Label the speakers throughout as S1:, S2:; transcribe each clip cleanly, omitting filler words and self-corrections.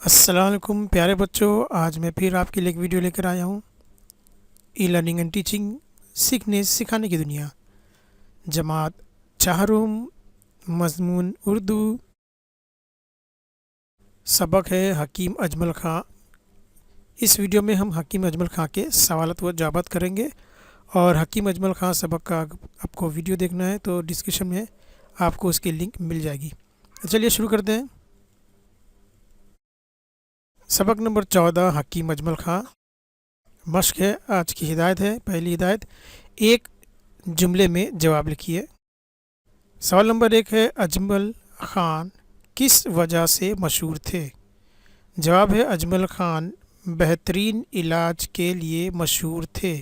S1: السلام علیکم پیارے بچوں، آج میں پھر آپ کے لیے ایک ویڈیو لے کر آیا ہوں۔ ای لرننگ اینڈ ٹیچنگ، سیکھنے سکھانے کی دنیا، جماعت چہارم، مضمون اردو، سبق ہے حکیم اجمل خان۔ اس ویڈیو میں ہم حکیم اجمل خان کے سوالات و جوابات کریں گے، اور حکیم اجمل خان سبق کا آپ کو ویڈیو دیکھنا ہے تو ڈسکرپشن میں آپ کو اس کی لنک مل جائے گی۔ چلیے شروع کرتے ہیں۔ سبق نمبر 14، حکیم اجمل خان۔ مشق ہے، آج کی ہدایت ہے۔ پہلی ہدایت، ایک جملے میں جواب لکھیے۔ سوال نمبر 1 ہے، اجمل خان کس وجہ سے مشہور تھے؟ جواب ہے، اجمل خان بہترین علاج کے لیے مشہور تھے۔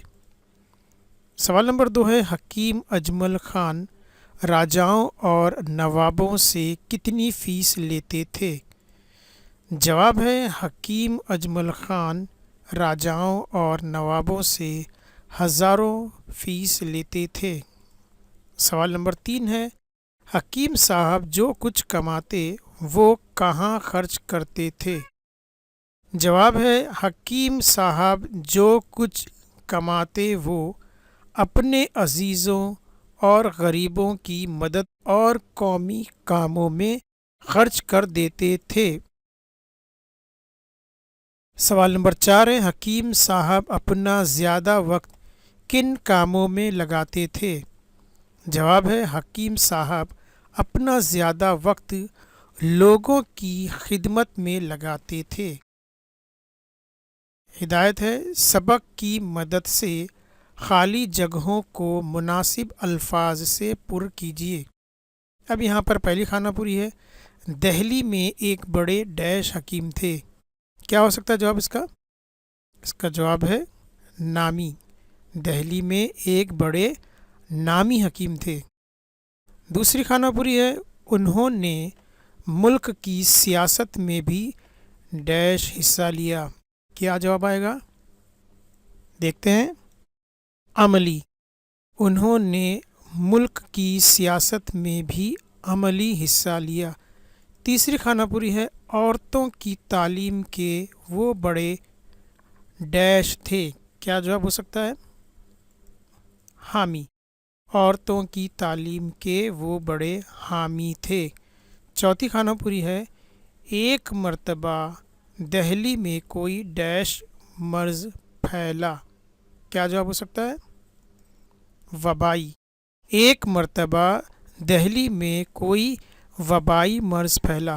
S1: سوال نمبر 2 ہے، حکیم اجمل خان راجاؤں اور نوابوں سے کتنی فیس لیتے تھے؟ جواب ہے، حکیم اجمل خان راجاؤں اور نوابوں سے ہزاروں فیس لیتے تھے۔ سوال نمبر 3 ہے، حکیم صاحب جو کچھ کماتے وہ کہاں خرچ کرتے تھے؟ جواب ہے، حکیم صاحب جو کچھ کماتے وہ اپنے عزیزوں اور غریبوں کی مدد اور قومی کاموں میں خرچ کر دیتے تھے۔ سوال نمبر 4 ہے، حکیم صاحب اپنا زیادہ وقت کن کاموں میں لگاتے تھے؟ جواب ہے، حکیم صاحب اپنا زیادہ وقت لوگوں کی خدمت میں لگاتے تھے۔ ہدایت ہے، سبق کی مدد سے خالی جگہوں کو مناسب الفاظ سے پر کیجیے۔ اب یہاں پر پہلی خانہ پوری ہے، دہلی میں ایک بڑے ڈیش حکیم تھے۔ کیا ہو سکتا ہے جواب اس کا؟ اس کا جواب ہے نامی۔ دہلی میں ایک بڑے نامی حکیم تھے۔ دوسری خانہ پوری ہے، انہوں نے ملک کی سیاست میں بھی ڈیش حصہ لیا۔ کیا جواب آئے گا؟ دیکھتے ہیں۔ عملی، انہوں نے ملک کی سیاست میں بھی عملی حصہ لیا۔ تیسری خانہ پوری ہے، عورتوں کی تعلیم کے وہ بڑے ڈیش تھے۔ کیا جواب ہو سکتا ہے؟ حامی، عورتوں کی تعلیم کے وہ بڑے حامی تھے۔ چوتھی خانہ پوری ہے، ایک مرتبہ دہلی میں کوئی ڈیش مرض پھیلا۔ کیا جواب ہو سکتا ہے؟ وبائی، ایک مرتبہ دہلی میں کوئی وبائی مرض پھیلا۔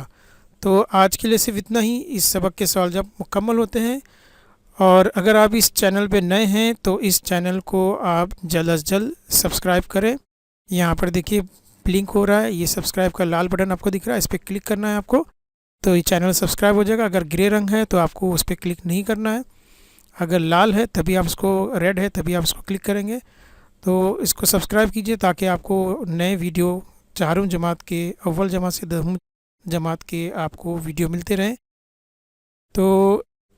S1: تو آج کے لیے صرف اتنا ہی۔ اس سبق کے سوال جب مکمل ہوتے ہیں، اور اگر آپ اس چینل پہ نئے ہیں تو اس چینل کو آپ جلد از جلد سبسکرائب کریں۔ یہاں پر دیکھیے بلنک ہو رہا ہے، یہ سبسکرائب کا لال بٹن آپ کو دکھ رہا ہے، اس پہ کلک کرنا ہے آپ کو، تو یہ چینل سبسکرائب ہو جائے گا۔ اگر گرے رنگ ہے تو آپ کو اس پہ کلک نہیں کرنا ہے، اگر لال ہے تبھی آپ اس کو، ریڈ ہے تبھی آپ اس کو کلک کریں گے۔ تو اس کو سبسکرائب کیجئے تاکہ آپ کو نئے ویڈیو چہارم جماعت کے، اول جماعت سے دہم جماعت کے آپ کو ویڈیو ملتے رہیں۔ تو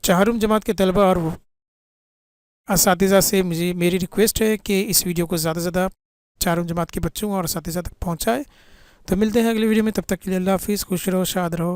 S1: چہارم جماعت کے طلباء اور اساتذہ سے میری ریکویسٹ ہے کہ اس ویڈیو کو زیادہ سے زیادہ چہارم جماعت کے بچوں اور اساتذہ تک پہنچائے۔ تو ملتے ہیں اگلی ویڈیو میں، تب تک کے لیے اللہ حافظ، خوش رہو، شاد رہو۔